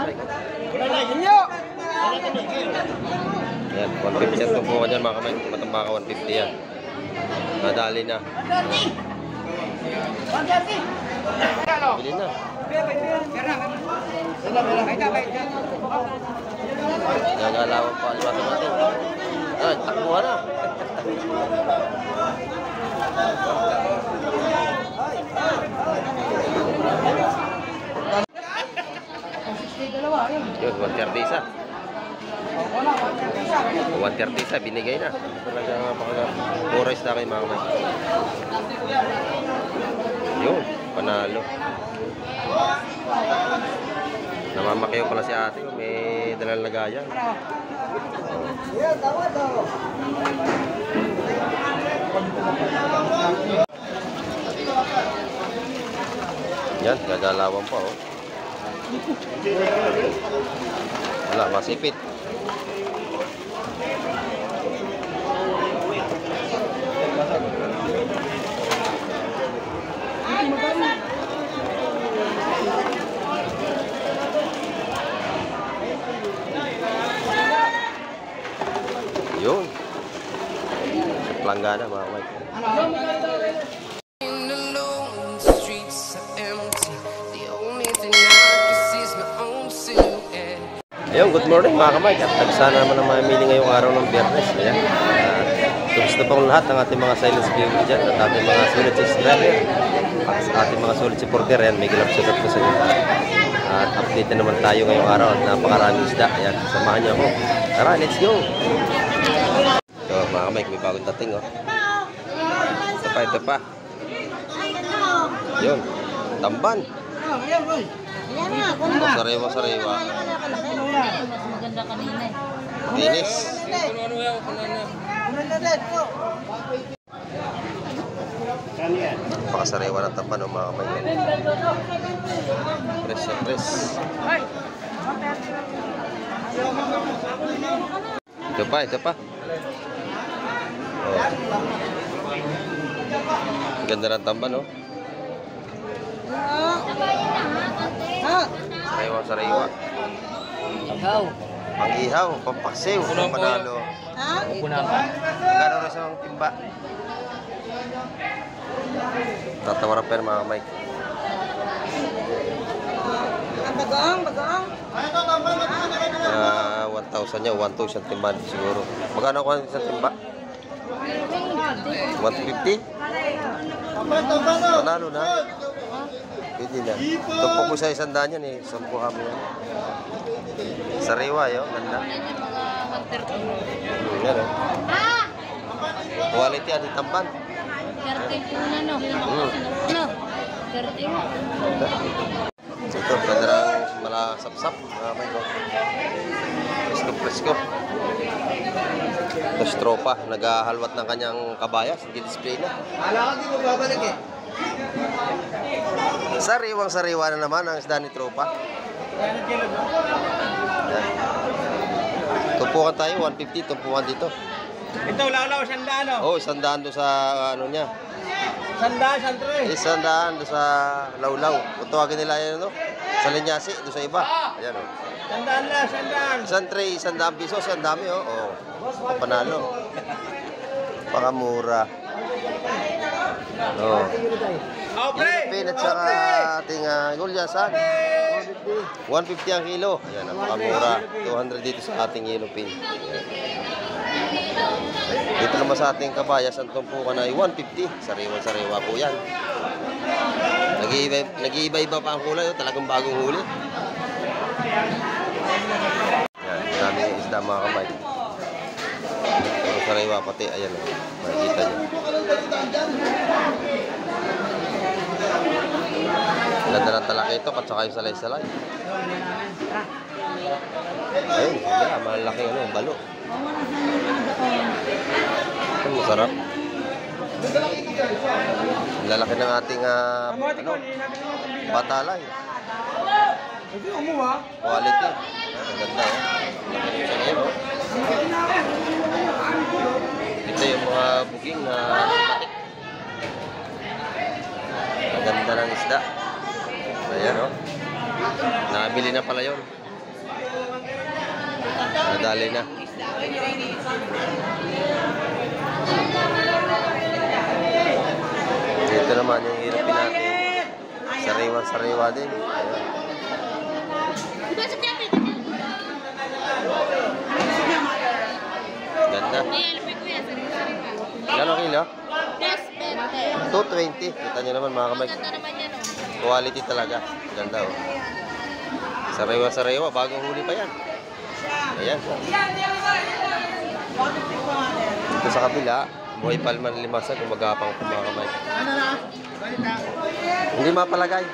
Mike. Yan, 150 ang tumpukan dyan mga kamay. Matambaka 150 yan. Nadali na. Bili na. Gagalawan pa aliwatan natin. Ay, takbuhan na. Yun, 130 isa. 130 isa, binigay na. Talaga pura isda kayo mga kamay. Yun, panalo. Namamakiyo pala si ate, may dalang lagayan. Yan, gagalawan pa oh. Wala, masipit. Yun. Sa planggana mga Mike. Ayun, good morning mga kamay. At nagsana naman ang mamili ngayong araw ng Biyernes. Ayan. Gusto pa kong lahat ng ating mga silence viewer dyan at ating mga sulit subscriber at ating mga sulit supporter. Ayan, may gilapsugat po sa inyo. At update na naman tayo ngayong araw at napakaraming isda. Ayan, samahan niyo ako. Tara, let's go! So mga kamay, may bagong dating oh. Ito pa. Yun, tamban. Sariwa. Mas maganda kanina eh. Dinis. Napakasariwa ng tamban oh, mga kamay. Press na press. Ito pa. Oh. Ganda ng tamban oh. Sariwa. Pang-ihaw, pampaksiw, panalo. Gano'n rin sa mga timba. Tatawaran pa mga Mike. Bagoong. 1,000 niya, 1,000 timba siguro. Magkano ko sa timba? 150? Panalo na. Pwede na. Tupok mo sa 100 yan eh. Sampuha mo yan. Sariwa yun. Ganda. Yan o. Quality yan. Itamban. 30 po na no. 30 mo. Ito. Ganda lang malasap-sap. Presko. Tapos tropa. Naghahalwat ng kanyang kabayas. Nag-display na. Wala ka di mo babalik eh. Sariwang-sariwa na naman ang isda ni tropa. Tumpukan tayo, 150, tumpukan dito. Ito, lalaw, 100 Oh, 100 doon sa ano niya. 100, 100 doon sa lawlaw. Kung tawagin nila yan, ano? Sa linyasi, doon sa iba. Ayan, oh. 100 na, 100. Isang tray, 100 pisos, ang dami, oh. Oh, panalo. Pakamura. Oh. Pilipin at saka ating gulyasan. 150 ang kilo. Ayan, napakamura. 200 dito sa ating yellow pin. Dito naman sa ating kabayas, ang tumpukan ay 150. Sariwa-sariwa po yan. Nag-iiba-iba pa ang kulay. Talagang bagong huli. Ayan, maraming isda mga kamay. Pero sariwa pati. Ayan, makikita nyo. Ganda ng talaki ito, at saka yung salay-salay. Ayun, wala, malaki ano, balo. Ang masarap. Lalaki ng ating batalay. Quality. Ang ganda oh. Laki oh. Ito yung mga booking na ang ganda ng isda. Ayan oh. Nabili na pala yun. Nadali na. Dito naman yung hirapin natin. Sariwa-sariwa din. Ayan. Ganda. Gano'ng kilo? Yes, 20. 220. Kita nyo naman mga kamay. Ganda naman yan, oh. Quality talaga. Ganda oh. Sariwa-sariwa. Bagong huli pa yan. Ayan. Ito sa kabila, buhay palman limasan. Kumagapang ko mga kamay. Hindi mapalagay.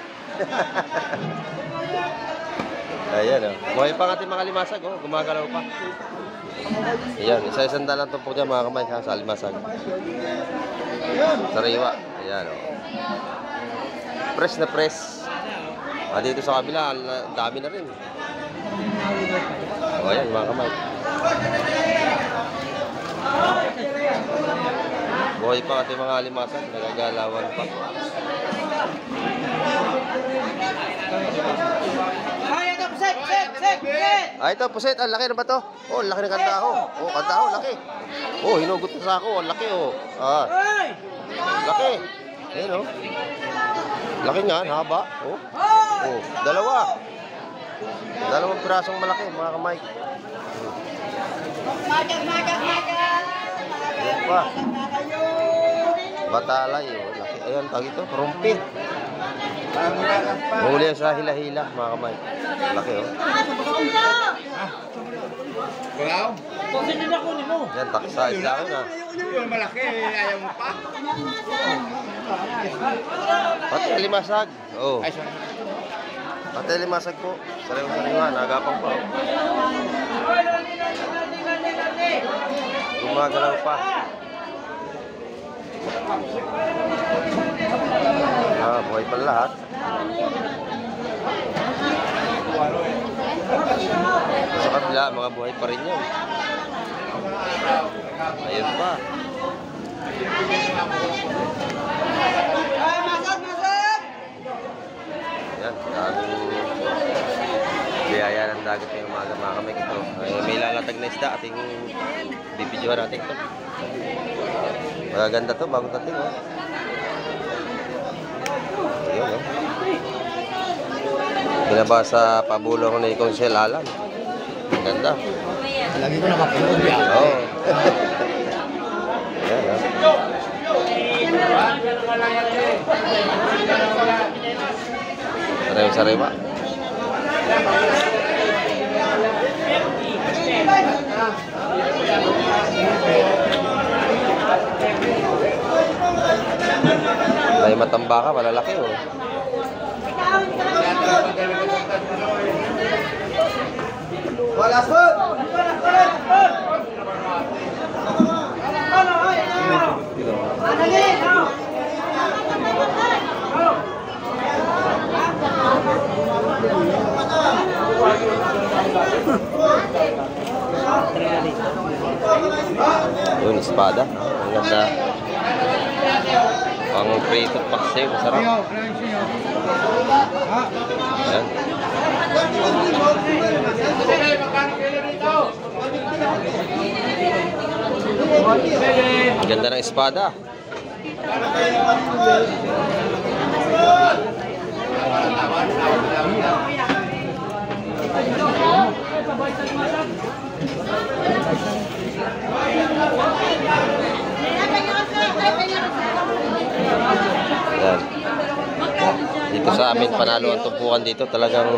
Ayan oh. Buhay pa ng ating mga limasag oh. Gumagalaw pa. Ayan. Isa-isang dalang tumpok dyan mga kamay ha, sa limasag. Sariwa. Ayan oh. Press na press. Dito sa kabila, dami na rin. O ayan mga kamay. Buhay pa ating mga limasan, nagagalawan pa. Ito, puset. Ang laki na ba to? Oh, ang laki ng kandaho. Oh, kandaho, laki. Oh, hinugot na sa ako. Ang laki, oh. Laki. Ayan, oh. Laki nga, haba. Oh. Oh, dalawa. Dalawang pirasong malaki, mga kamay. Ayan pa. Batalay, oh. Laki. Ayan, tawag ito. Rumpi. Mahuli sa hila-hila, mga kamay. Laki, oh. Wow. Yan, taksa isda ko na. Yung malaki, ayaw mo pa. Pati limasag. Oh. Ay, sorry. Pati limasag po. Sariwa-sariwa, nagapang pa. Gumagalaw pa. Buhay pa lahat. Sa kabila, mga buhay pa rin yun. Ayun pa. Yan, daming biyaya ng dagat ngayong umaga mga kamay ito. May lalatag na isda ating bibidyohan natin ito. Magaganda to, bagong tating oh. Ayun oh. Binaba sa pabulong ni Consel Alan. Ganda. Lagi ko nakapulog yan. Oo. Ayan oh. Sariwa-sariwa. May matambaka, malalaki oh. Wala spot! Yun, espada. Ang ganda. Pang prito paksiw, masarap. Ayan. Ang ganda ng espada. Ayan. Dito sa amin, panalo ang tumpukan dito. Talagang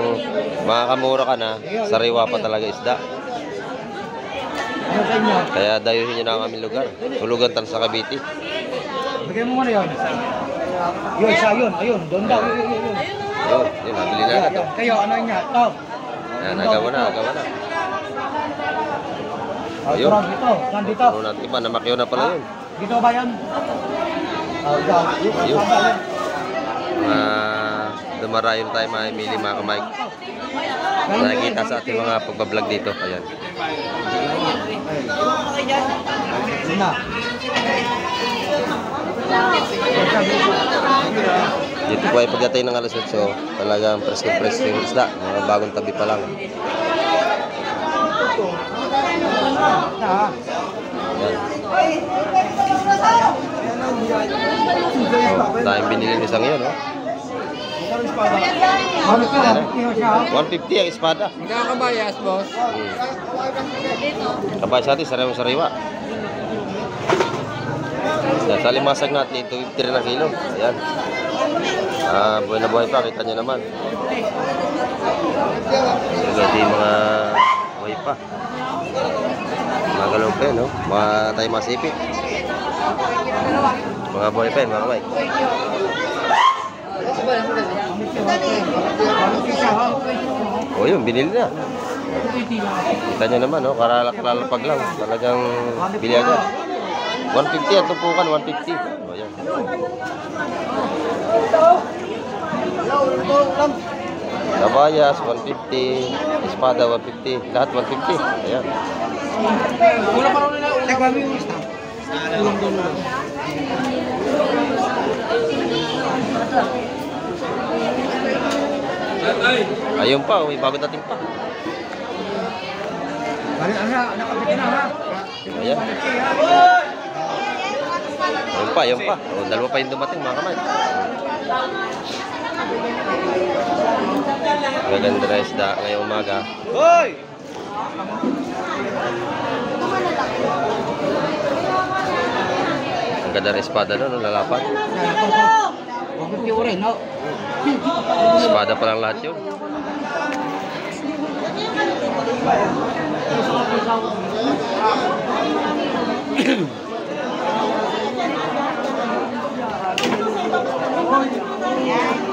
makakamura ka na. Sariwa pa talaga isda. Kaya dayuhin nyo na ang aming lugar. Hulugan tan sa Cavite. Bigay mo muna yun. Yun, siya yun. Ayun, doon daw. Yun, nabili na ito. Kayo, ano yun niya? Ito. Ayan, nagawa na. Ayun. Dito, nandito. Ano natin iba, namakyaw na pala yun. Dito ba yan? Ayun. Dumarayon tayo mamimili mga kamay. Nakikita sa ating mga pagbablog dito. Ayan. Dito po ay pagdating ng alas 8, talagang presko-presko yung isda. Mga bagong tabi pa lang. Na. Yan. Tayong binili ng isang yun, oh. Ano ka? Siya. 150 ang espada. Magkakabayas, boss. Kabayas natin, sariwa-sariwa. Sa limasag natin, 250 rin ang kilo. Ayan. Buhay na buhay pa, kita nyo naman. Ito yung mga buhay pa. Mga galong pa yun, no? Mga tayo masipit. Mga buhay pa yun, mga kamay. O yun, binili na. Kita nyo naman, no? Kalalapag lang. Talagang bili agad. 150 at tupukan, 150. O yan. Kabayas, 150. Espada, 150. Lahat 150. Ayan. Ayun pa, may bago dating pa. Nakabit na ha. Ayan. Ayun pa. O, dalawa pa yung dumating, mga kamay. Maganda na isda ngayong umaga. Hoy! Ang ganda rin espada no, lalapan. Espada pa lang lahat yun.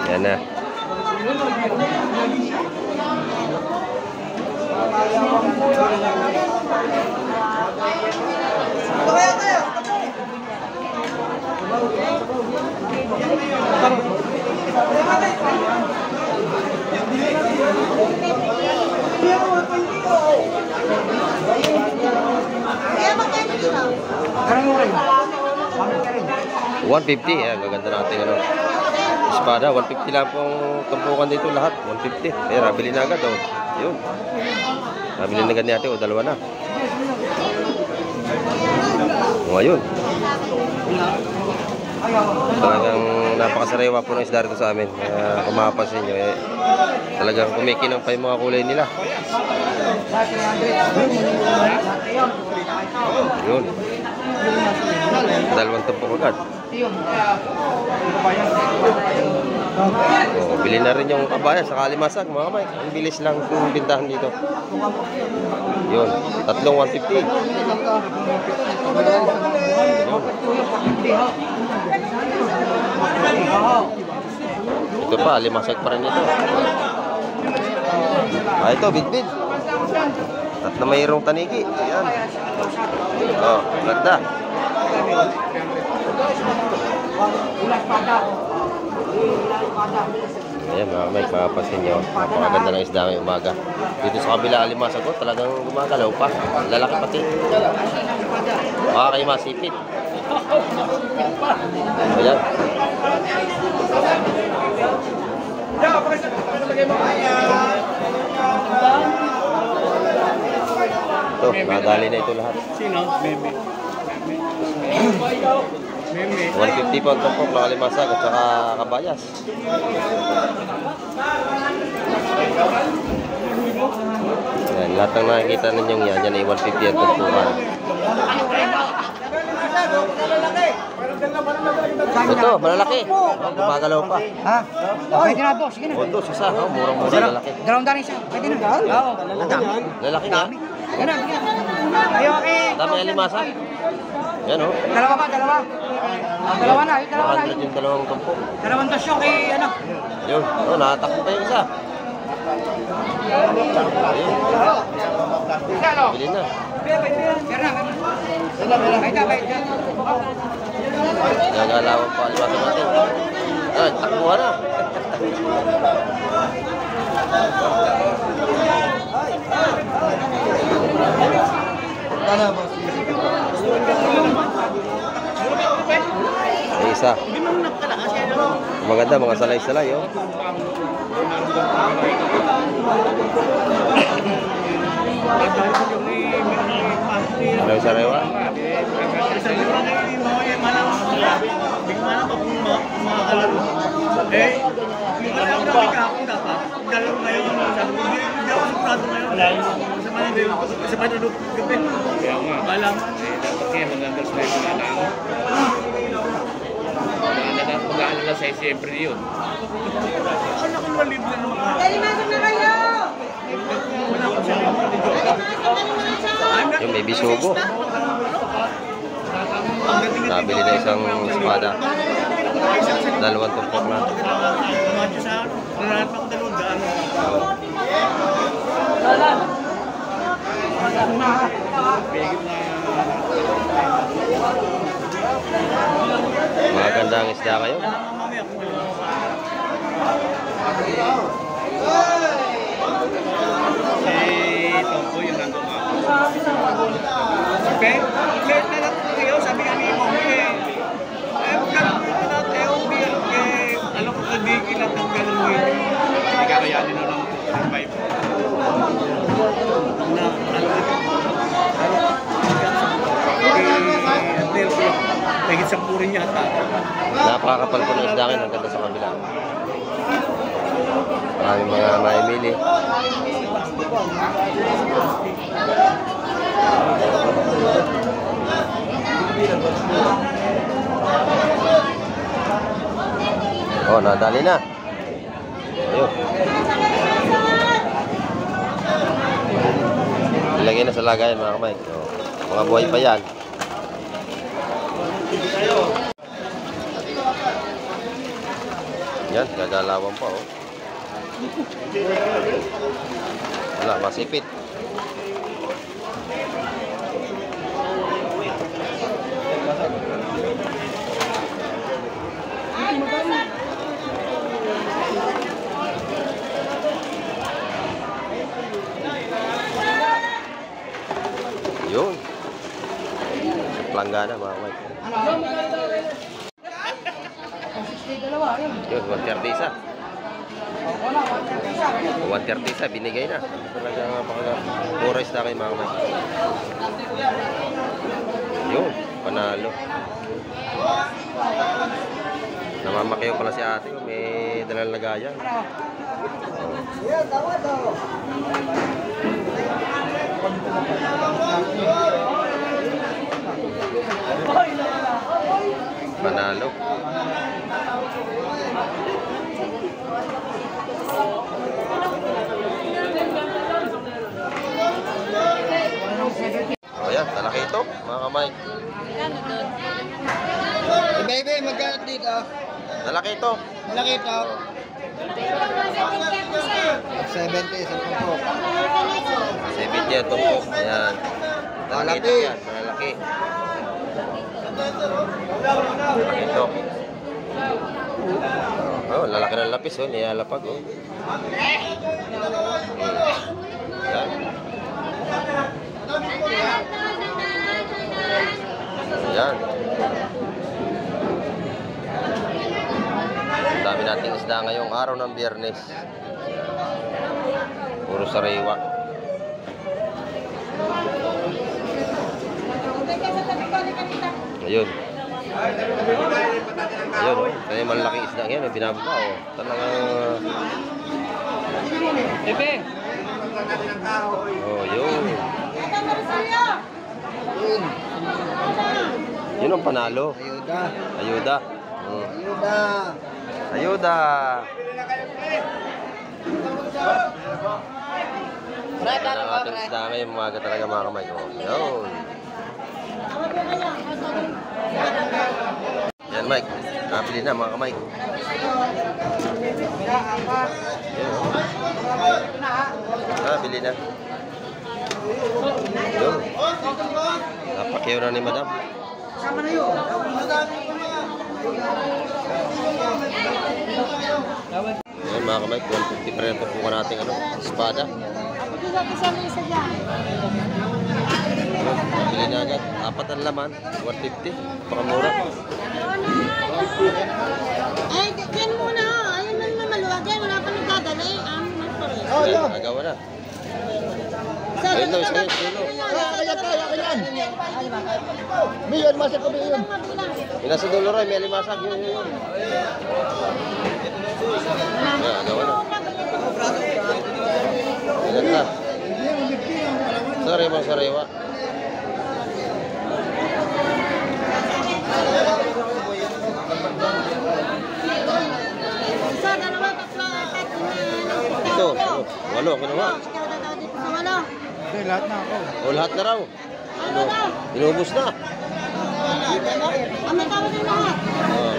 Yan na. $150, yan, gaganda natin ano. Espada, 150 lang pong tumpukan dito lahat, 150. Eh, nabili na agad, oh. Yun. Nabili na agad ni ate, oh, dalawa na. O, ayun. Talagang napakasariwa po ng isda rito sa amin. Kung makapansin nyo, eh, talagang kumikinang pa yung mga kulay nila. Yun. Dalawang tumpok agad. Oh, bili na rin yung kabaya sa kalimasag, mga kamay. Ang bilis lang yung bintahan dito. Yun, tatlong 150. Yun. Ito pa, limasag pa rin ito. Ito, bidbid. At na mayroong tanigi. Ayan. Oh, ganda. Ayan, mga kamay, makapasin nyo. Napakaganda ng isda ngayong umaga. Dito sa kabila, alimasag ko, talagang gumagalaw pa. Lalaki pati. Baka kayo masipit. Ayan. Ito, nadali na ito lahat. Sino? Meme. 150 po ang tumpok ng alimasag at saka kabayas. Ayan, lahat ng nakikita ninyong yan ay 150 ang tumpukan. Ito, malalaki. Gumagalaw pa. Ha? Pwede na to, sige na. O, ito, isa. Murang-mura lalaki. Dalawang daan isa. Pwede na. Oo. Lalaki nga. Yan na. Ayaw, okay. Dami alimasag. Yan, o. Dalawa ba? Dalawa? Dalawa na. Dalawa na. 100 yung dalawang tumpok. Dalawang tasyon kay ano? Yun. O, nakatakbo pa yung isa. Ayun. Bili na. Nagalawan pa alimasag natin. Ay, takbuhan na. Ay, isa. Maganda, mga salay-salay, oh. Ano sa rewa? Mag-aalala sa'yo siyempre yun. Yung may bisugo. Nabili na isang espada. Dalawang tumpok na. Magandang isda kayo. Tungko yung nandun ako. Okay? Late na lang kayo, sabi nga ni Mami eh. Ganun na tayo, alam ko kadigil at ang ganun mo yun. Hindi kakayanin na lang 5. Na, higit sa purin yata. Napakakapal po ng isda ngayon. Ang ganda sa kabila. Maraming mga maimili. Oh, nadali na. Ayun. Ilagay na sa lagayan mga kamay. Oh, mga buhay pa yan. Yan, gagalawan pa oh. Wala, masipit. Yun. Planggana mga kamay. Yun, 130 isa. 130 isa, binigay na. Talaga pura isda kayo mga kamay. Yun, panalo. Namamakiyo pala si ate ko, may dalal na gaya. Panalo. O yan, talaki ito mga kamay. Kano doon? Baby, magkano dito? Talaki ito. Malaki ito. 70, isang tumpok. 70 yan, tumpok. Ayan. Talaki ito yan, malaki. Talaki ito. Oh, lalaki ng lapis oh, nilalapag oh. Yan. Yan. Ang dami nating isda ngayong araw ng Biyernes. Puro sariwa. Ayun. Ayun oh. Kaya malaki isda yan, binababa oh. Talagang Pepe! oh, yun. Yun ang panalo. Ayuda. Ayuda. Ayuda. Ayuda. Yan ang ating isda ngayon, umaga talaga mga kamay. Oh, yun. Yan Mike, nakabili na mga kamay. Yan oh. Nakabili na. Yun. Napakiyo na ni madam. Sama na yun. Yan mga kamay, 150 pa rin papunga natin ano, espada. Bili na agad. 4 ang laman, 150. Pakamura. Ay, yan muna. Ayun na naman maluwag. Wala pa nagdadala eh. Mas pa rin. Ayan, nagawa na. Ayun daw, isa yun, dulo. Milyon, masag ko milyon. Yung nasa dulo rin, may limasag. Yun. Ayan, gawa na. Ilan na? Sariwa, sariwa. Isa, dalawa, tatlo, apat, Ito, walo, kinuha. walo. Okay, lahat na ako. O, lahat na raw. Inubos na. Ang tawag din lahat. Oh.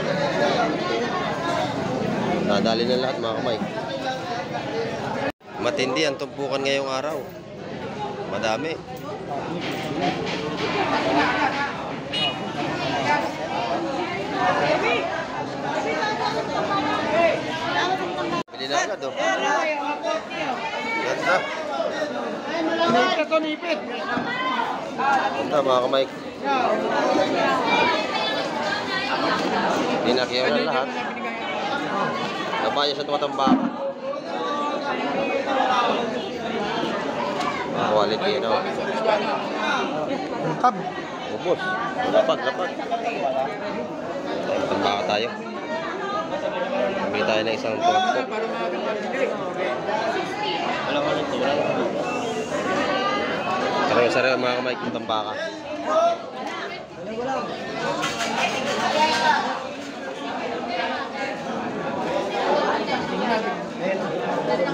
Nadali na lahat mga kamay. Matindi ang tumpukan ngayong araw. Madami. Bili na agad oh. Ganda. Nipit to, nipit. Ganda mga kamay. Pinakyaw na lahat. Nabaya sa tumatambakan. Quality no. Tab. Ubos. Lapad. Tambaka tayo. Bili tayo ng isang tumpok. Sariwa mga kamay kung tambaka.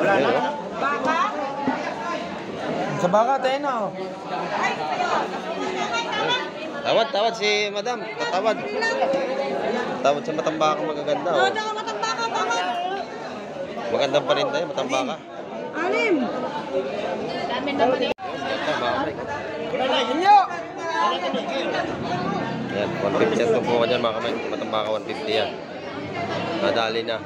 Ayun, oh. Sa baka tayo na, oh. Tawad si madam. Tawad sa matambaka magaganda. Oh. Magandang paninda yun, matambaka. Anim. Dami naman eh. Yan, 150 yan tumpukan dyan mga kamay. Matambaka 150 yan. Nadali na.